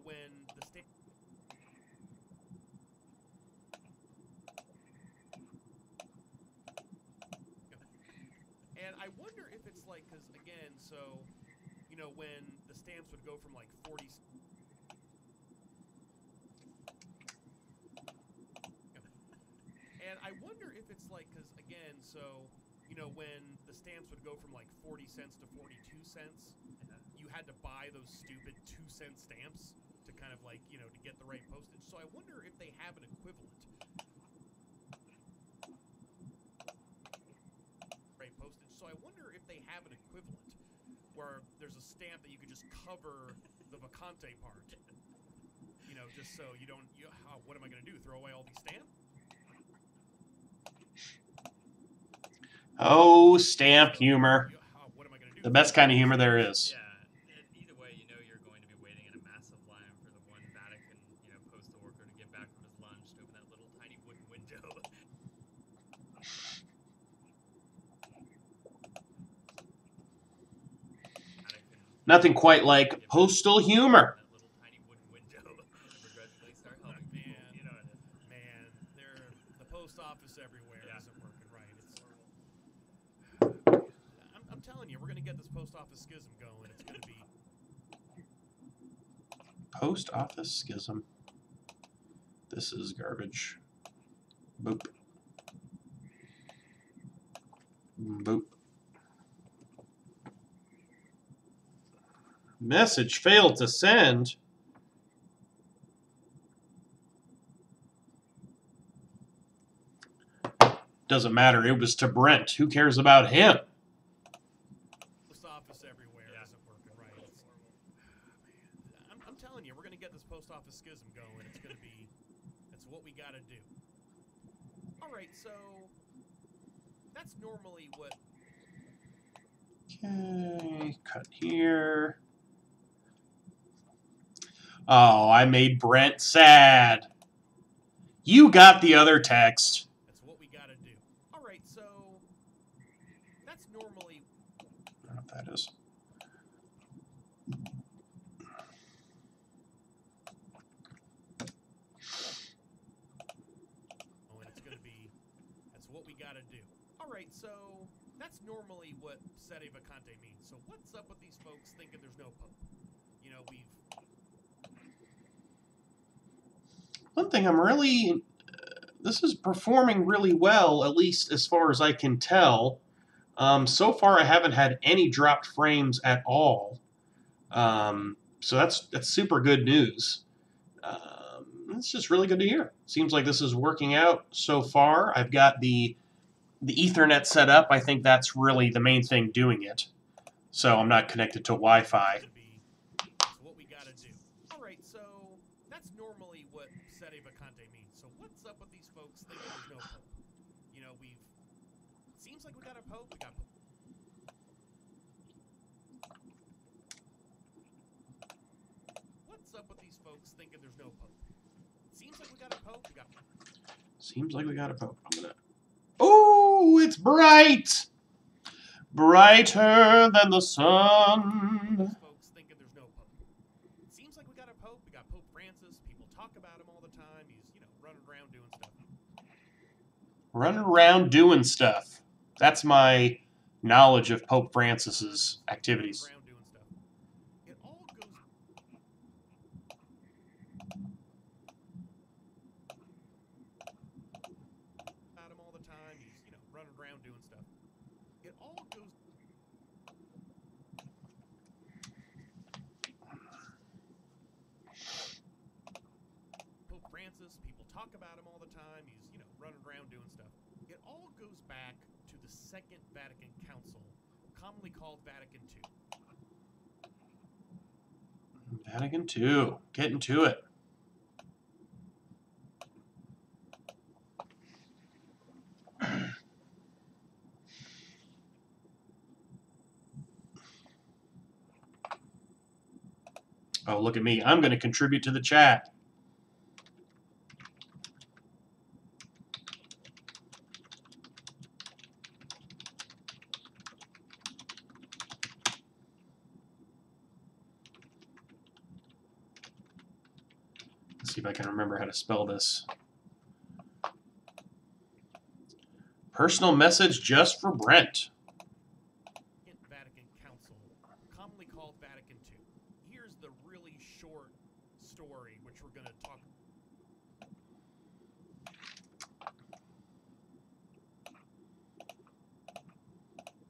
when the stamp. And I wonder if it's like, because again, so, when the stamps would go from like 40. And I wonder if it's like, because again, so, when the stamps would go from like 40 cents to 42 cents, Yeah. you had to buy those stupid 2-cent stamps to kind of like, to get the right postage. So I wonder if they have an equivalent. Right postage. So I wonder if they have an equivalent where there's a stamp that you could just cover the vacante part. Just so you don't, what am I going to do? Throw away all these stamps? Oh, stamp humor. What am I going to do? The best kind of humor there is. Yeah. Either way, you're going to be waiting in a massive line for the one Vatican, postal worker to get back from his lunch to open that little tiny wooden window. Nothing quite like postal humor. That little tiny wooden window begrudgingly start helping people. Man. You know what it is. Man, the post office everywhere Yeah. isn't working right. It's Horrible. I'm telling you, we're gonna get this post office schism going. It's gonna be Post office schism. This is garbage. Boop. Boop. Message failed to send. Doesn't matter. It was to Brent. Who cares about him? post office everywhere Yeah. isn't working right. It's horrible. I'm telling you, we're gonna get this post office schism going. It's gonna be that's what we gotta do. All right, so that's normally what Okay, cut here. Oh, I made Brent sad. You got the other text. that's what we gotta do. All right, so that's normally I don't know what that is. and it's gonna be that's what we gotta do. All right, so that's normally what sede vacante means. So what's up with these folks thinking there's no pope? You know, we've One thing I'm really... this is performing really well, at least as far as I can tell. So far, I haven't had any dropped frames at all. So that's super good news. It's just really good to hear. Seems like this is working out so far. I've got the Ethernet set up. I think that's really the main thing doing it. So I'm not connected to Wi-Fi. gonna be that's what we gotta do. All right, so that's normally what sede vacante means. So what's up with these folks thinking there's no pope? You know, we've seems like we got a pope. We got pope. What's up with these folks thinking there's no pope? Seems like we got a pope. We got Seems like we got a pope. I'm gonna... Oh, it's bright! Brighter than the sun. these folks thinking there's no pope. Seems like we got a pope. We got Pope Francis. People talk about him all the time. He's, you know, running around doing stuff. Running around doing stuff. That's my knowledge of Pope Francis's activities. Running around doing stuff. It all goes about him all the time. He's, you know, running around doing stuff. It all goes Pope Francis, people talk about him all the time. He's, you know, running around doing stuff. It all goes back to the Second Vatican Council, commonly called Vatican II. Vatican II. Getting to it. Oh, look at me. I'm going to contribute to the chat. Let's see if I can remember how to spell this. Personal message just for Brent. Second Vatican Council, commonly called Vatican II. Here's the really short story, which we're going to talk.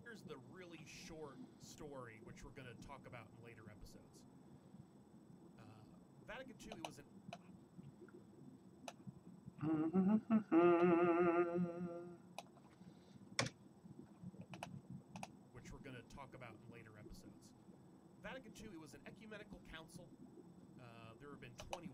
Here's the really short story, which we're going to talk about in later episodes. Vatican II, it was an which we're going to talk about in later episodes. Vatican II, it was an ecumenical council. There have been 20.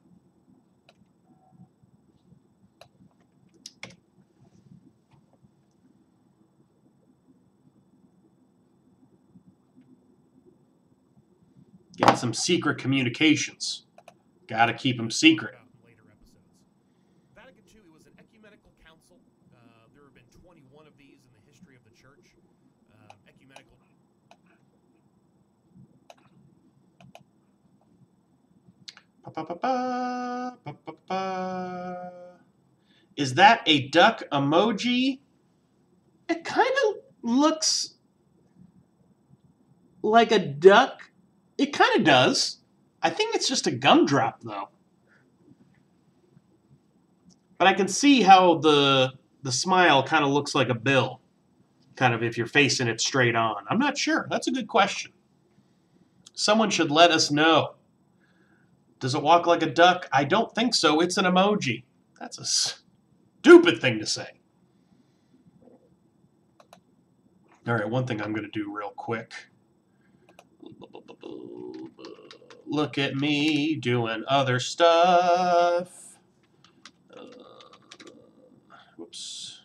Get some secret communications. Gotta keep them secret. About in later episodes. Vatican II, it was an ecumenical council. There have been 21 of these in the history of the church. Ecumenical. Is that a duck emoji? It kind of looks like a duck. It kind of does. I think it's just a gumdrop, though. But I can see how the smile kind of looks like a bill, kind of if you're facing it straight on. I'm not sure. That's a good question. Someone should let us know. Does it walk like a duck? I don't think so. It's an emoji. That's a stupid thing to say. All right, one thing I'm going to do real quick. Look at me doing other stuff. Whoops.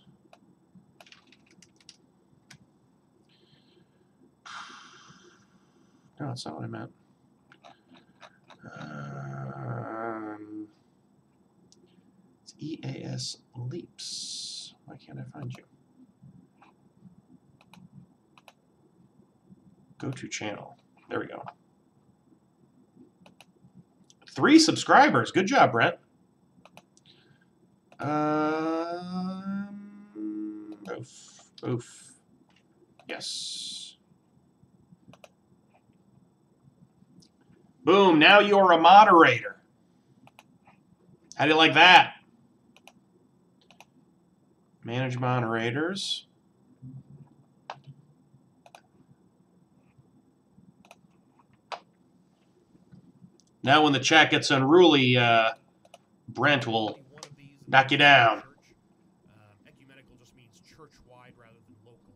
No, that's not what I meant. It's EAS Leaps. Why can't I find you? Go to channel. There we go. 3 subscribers. Good job, Brent. Oof. Yes. Boom, now you're a moderator. How do you like that? Manage moderators. Now when the chat gets unruly, Brent will knock you down. Ecumenical just means church-wide rather than local.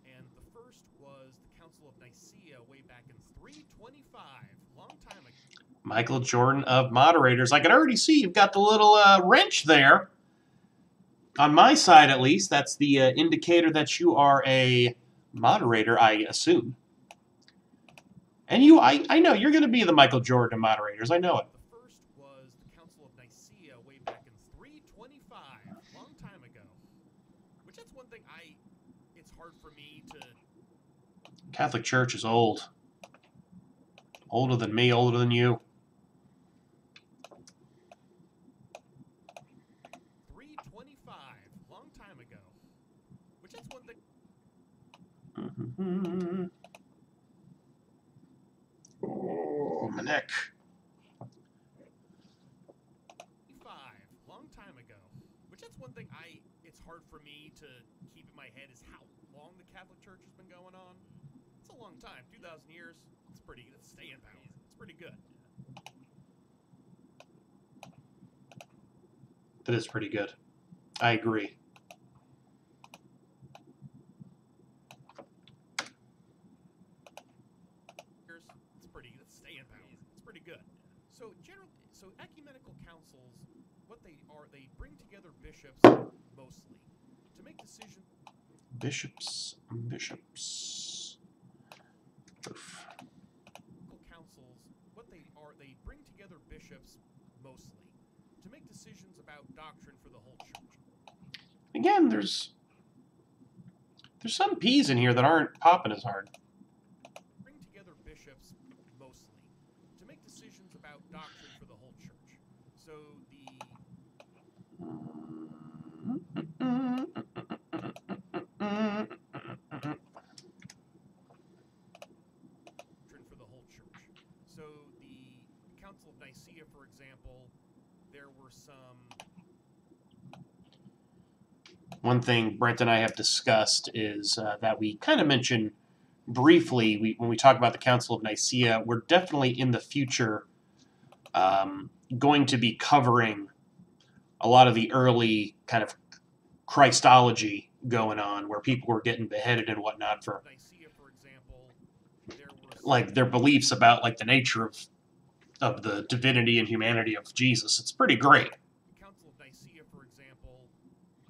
And the first was the Council of Nicaea way back in 325, long time ago. Michael Jordan of Moderators. I can already see you've got the little wrench there. On my side, at least, that's the indicator that you are a moderator, I assume. And you, I know you're going to be the Michael Jordan of Moderators. I know it. The first was the Council of Nicaea way back in 325, long time ago. Which that's one thing it's hard for me to... Catholic Church is old. Older than me, older than you. 325, long time ago. Which that's one thing... Oh, my neck. 5, long time ago. Which that's one thing it's hard for me to keep in my head is how long the Catholic Church has been going on. It's a long time, 2,000 years. It's staying power. It's pretty good. That is pretty good. I agree. It's staying power. It's pretty good. So ecumenical councils, what they are, they bring together bishops mostly to make decisions. Bishops. Oof. Councils, what they are, they bring together bishops mostly to make decisions about doctrine for the whole church. Again, there's some P's in here that aren't popping as hard. Bring together bishops mostly to make decisions about doctrine for the whole church. So the Council of Nicaea, for example, there were some... One thing Brent and I have discussed is that we kind of mentioned briefly when we talk about the Council of Nicaea, we're definitely in the future going to be covering a lot of the early kind of Christology going on, where people were getting beheaded and whatnot for like their beliefs about like the nature of the divinity and humanity of Jesus. It's pretty great. The Council of Nicaea, for example,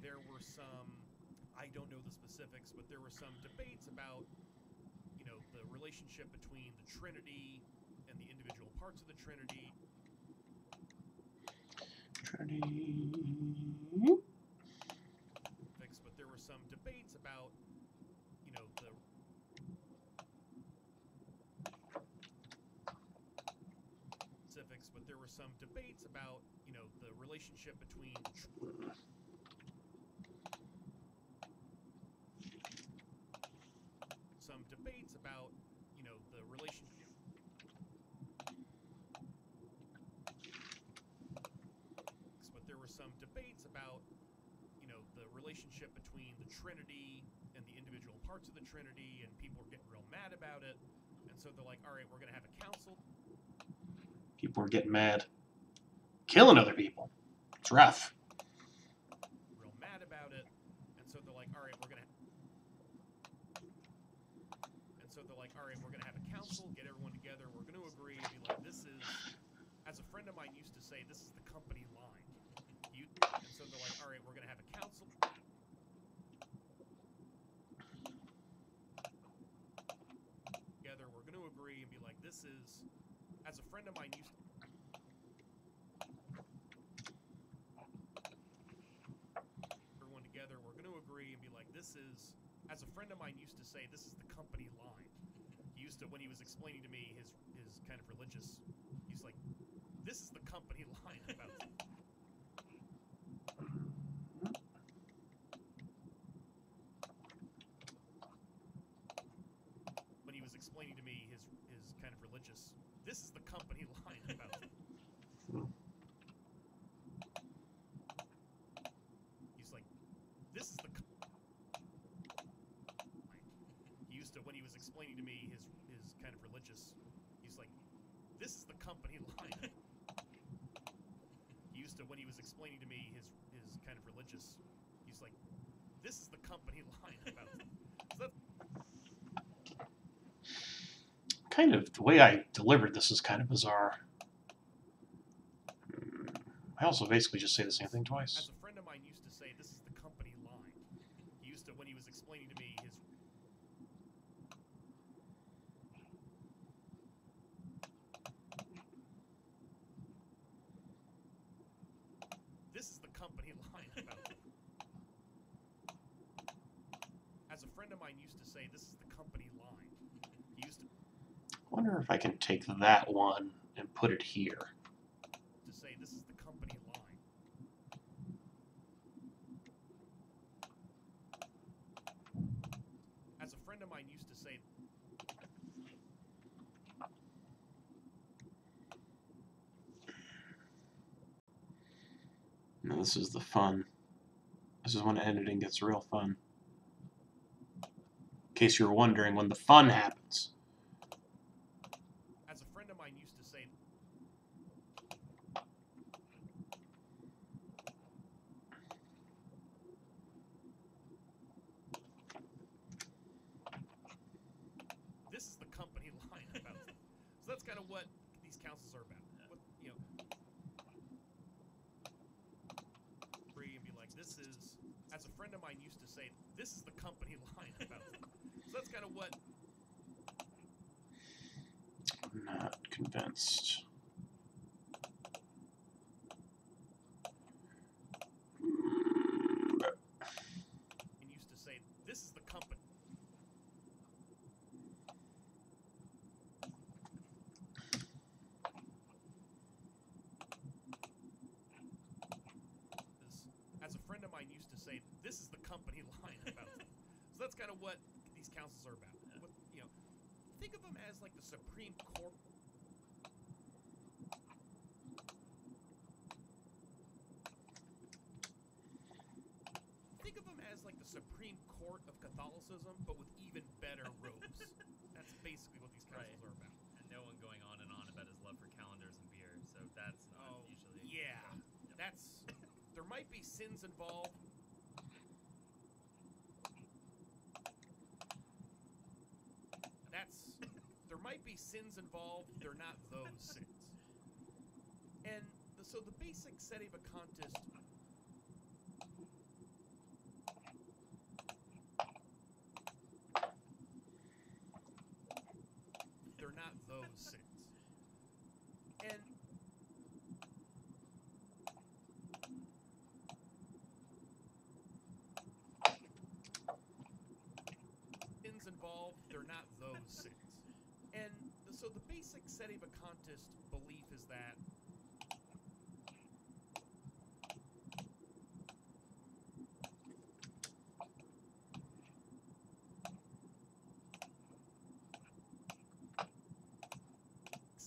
there were some, I don't know the specifics, but there were some debates about, the relationship between the Trinity and the individual parts of the Trinity. But there were some debates about, the specifics, but there were some debates about, you know, the relationship between some debates about, you know, the relationship. But there were some debates about, you know, the relationship between the Trinity and the individual parts of the Trinity, and people were getting real mad about it. And so they're like, all right, we're going to have a council. People were getting mad. Killing other people. It's rough. Real mad about it. And so they're like, all right, we're going to have a council, get everyone together, we're going to agree and be like, this is, as a friend of mine used to say, this is the company line. And so they're like, all right, we're going to have a council. Together, we're going to agree and be like, this is, as a friend of mine used to. Everyone together, we're going to agree and be like, this is, as a friend of mine used to say, this is the company line. He used to, when he was explaining to me his kind of religious, he's like, this is the company line about. When he was explaining to me his kind of religious, this is the company line about. He's like, this is the. He used to, when he was explaining to me his kind of religious, he's like, this is the company line. He used to, when he was explaining to me his kind of religious, he's like, this is the company line about. So that's Kind of, the way I delivered this is kind of bizarre. I also basically just say the same thing twice. As a friend of mine used to say, this is the company line. He used to, when he was explaining to me his. This is the company line about. As a friend of mine used to say, this is the company line. He used to I wonder if I can take that one and put it here. say, this is the company line. As a friend of mine used to say. Now this is the fun. This is when editing gets real fun. In case you were wondering when the fun happens. As a friend of mine used to say. This is the company line about. So that's kind of what these councils are about. What, you know, free and be like, this is, as a friend of mine used to say, this is the company line about. So that's kind of what. I'm not convinced. And used to say, this is the company. As a friend of mine used to say, this is the company line about. So that's kind of what these councils are about. What, you know, think of them as like the Supreme Court. Think of them as like the Supreme Court of Catholicism, but with even better robes. That's basically what these councils are about. And no one going on and on about his love for calendars and beer, so that's not usually. Yeah, that's. There might be sins involved. There might be sins involved. They're not those sins. And so the basic sedevacantist. They're not those sins. And sins involved. They're not those sins. And so the basic sedevacantist belief is that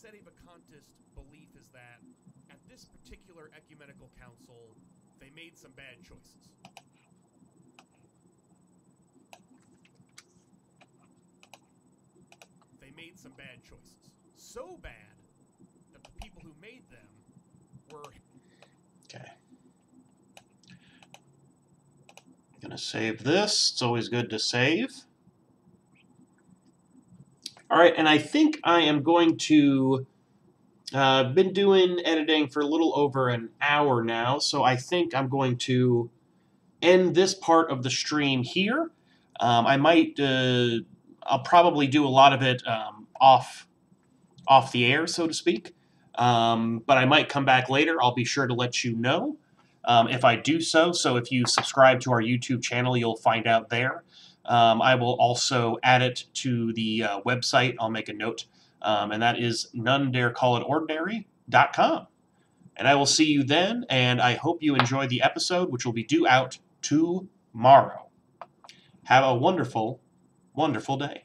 sedevacantist belief is that at this particular ecumenical council, they made some bad choices. They made some bad choices. So bad that the people who made them were... Okay. Gonna save this. It's always good to save. All right, and I think I am going to... been doing editing for a little over an hour now, so I think I'm going to end this part of the stream here. I might... I'll probably do a lot of it off the air, so to speak. But I might come back later. I'll be sure to let you know if I do so. So if you subscribe to our YouTube channel, you'll find out there. I will also add it to the website. I'll make a note. And that is nonedarecallitordinary.com. And I will see you then, and I hope you enjoy the episode, which will be due out tomorrow. Have a wonderful, wonderful day.